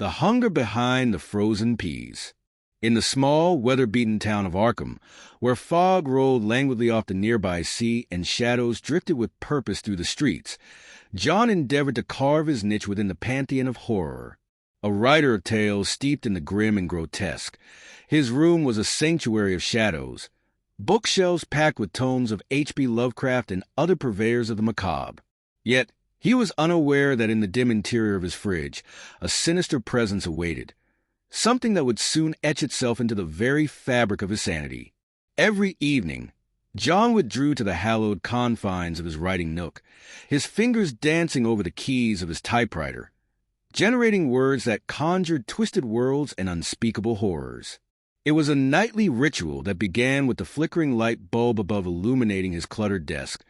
The hunger behind the frozen peas. In the small, weather-beaten town of Arkham, where fog rolled languidly off the nearby sea and shadows drifted with purpose through the streets, John endeavored to carve his niche within the pantheon of horror. A writer of tales steeped in the grim and grotesque, his room was a sanctuary of shadows, bookshelves packed with tomes of H.P. Lovecraft and other purveyors of the macabre. Yet, he was unaware that in the dim interior of his fridge, a sinister presence awaited, something that would soon etch itself into the very fabric of his sanity. Every evening, John withdrew to the hallowed confines of his writing nook, his fingers dancing over the keys of his typewriter, generating words that conjured twisted worlds and unspeakable horrors. It was a nightly ritual that began with the flickering light bulb above illuminating his cluttered desk,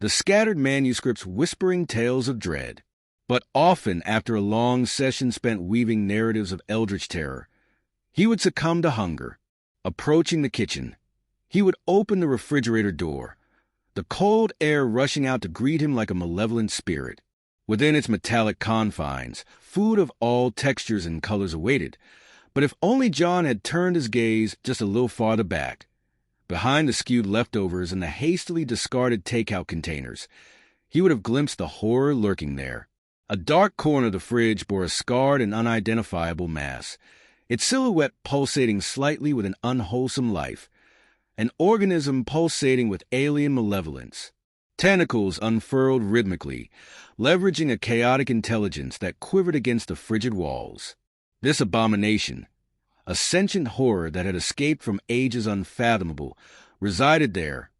the scattered manuscripts whispering tales of dread. But often, after a long session spent weaving narratives of eldritch terror, he would succumb to hunger. Approaching the kitchen, he would open the refrigerator door, the cold air rushing out to greet him like a malevolent spirit. Within its metallic confines, food of all textures and colors awaited, but if only John had turned his gaze just a little farther back, behind the skewed leftovers and the hastily discarded takeout containers, he would have glimpsed the horror lurking there. A dark corner of the fridge bore a scarred and unidentifiable mass, its silhouette pulsating slightly with an unwholesome life, an organism pulsating with alien malevolence. Tentacles unfurled rhythmically, leveraging a chaotic intelligence that quivered against the frigid walls. This abomination, a sentient horror that had escaped from ages unfathomable, resided there,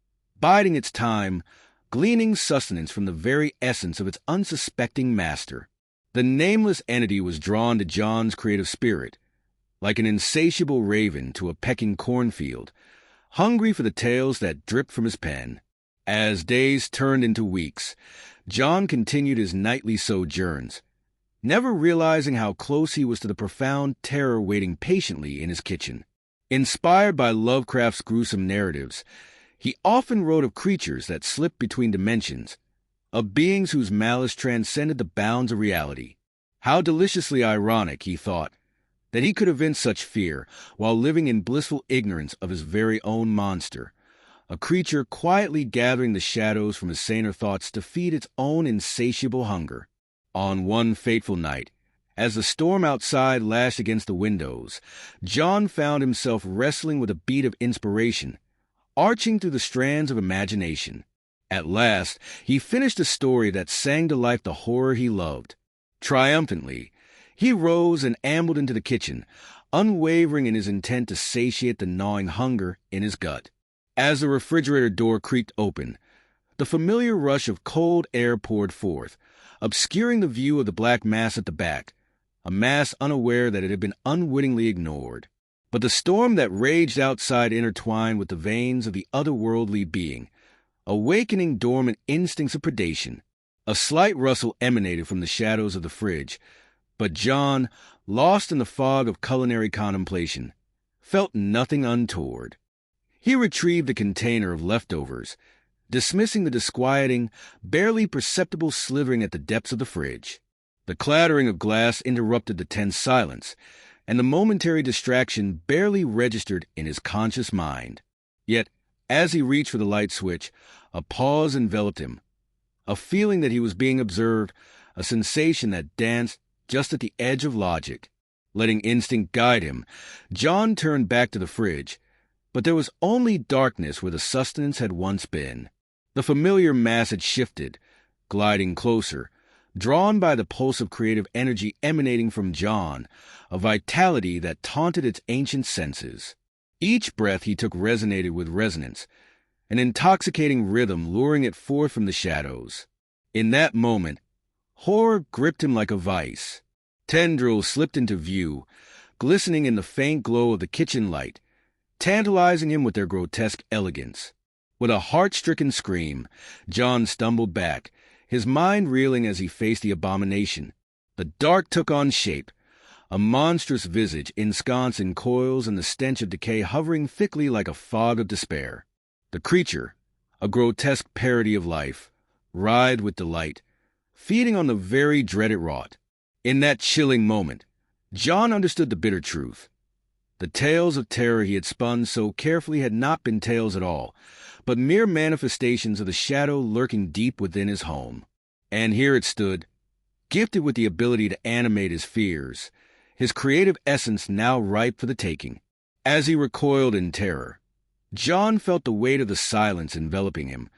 biding its time, gleaning sustenance from the very essence of its unsuspecting master. The nameless entity was drawn to John's creative spirit, like an insatiable raven to a pecking cornfield, hungry for the tales that dripped from his pen. As days turned into weeks, John continued his nightly sojourns, never realizing how close he was to the profound terror waiting patiently in his kitchen. Inspired by Lovecraft's gruesome narratives, he often wrote of creatures that slipped between dimensions, of beings whose malice transcended the bounds of reality. How deliciously ironic, he thought, that he could evince such fear while living in blissful ignorance of his very own monster, a creature quietly gathering the shadows from his saner thoughts to feed its own insatiable hunger. On one fateful night, as the storm outside lashed against the windows, John found himself wrestling with a beat of inspiration, arching through the strands of imagination. At last, he finished a story that sang to life the horror he loved. Triumphantly, he rose and ambled into the kitchen, unwavering in his intent to satiate the gnawing hunger in his gut. As the refrigerator door creaked open, the familiar rush of cold air poured forth, obscuring the view of the black mass at the back, a mass unaware that it had been unwittingly ignored. But the storm that raged outside intertwined with the veins of the otherworldly being, awakening dormant instincts of predation. A slight rustle emanated from the shadows of the fridge, but John, lost in the fog of culinary contemplation, felt nothing untoward. He retrieved the container of leftovers, dismissing the disquieting, barely perceptible slithering at the depths of the fridge. The clattering of glass interrupted the tense silence, and the momentary distraction barely registered in his conscious mind. Yet, as he reached for the light switch, a pause enveloped him, a feeling that he was being observed, a sensation that danced just at the edge of logic. Letting instinct guide him, John turned back to the fridge, but there was only darkness where the sustenance had once been. The familiar mass had shifted, gliding closer, drawn by the pulse of creative energy emanating from John, a vitality that taunted its ancient senses. Each breath he took resonated with resonance, an intoxicating rhythm luring it forth from the shadows. In that moment, horror gripped him like a vice. Tendrils slipped into view, glistening in the faint glow of the kitchen light, tantalizing him with their grotesque elegance. With a heart-stricken scream, John stumbled back, his mind reeling as he faced the abomination. The dark took on shape, a monstrous visage ensconced in coils and the stench of decay hovering thickly like a fog of despair. The creature, a grotesque parody of life, writhed with delight, feeding on the very dread it wrought. In that chilling moment, John understood the bitter truth. The tales of terror he had spun so carefully had not been tales at all, but mere manifestations of the shadow lurking deep within his home. And here it stood, gifted with the ability to animate his fears, his creative essence now ripe for the taking. As he recoiled in terror, John felt the weight of the silence enveloping him,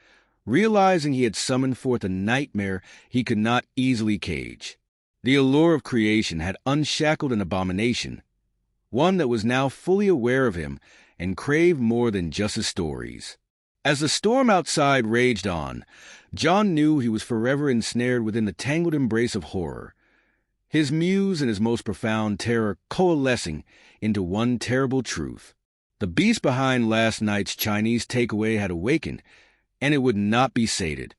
realizing he had summoned forth a nightmare he could not easily cage. The allure of creation had unshackled an abomination, one that was now fully aware of him and craved more than just his stories. As the storm outside raged on, John knew he was forever ensnared within the tangled embrace of horror, his muse and his most profound terror coalescing into one terrible truth. The beast behind last night's Chinese takeaway had awakened, and it would not be sated.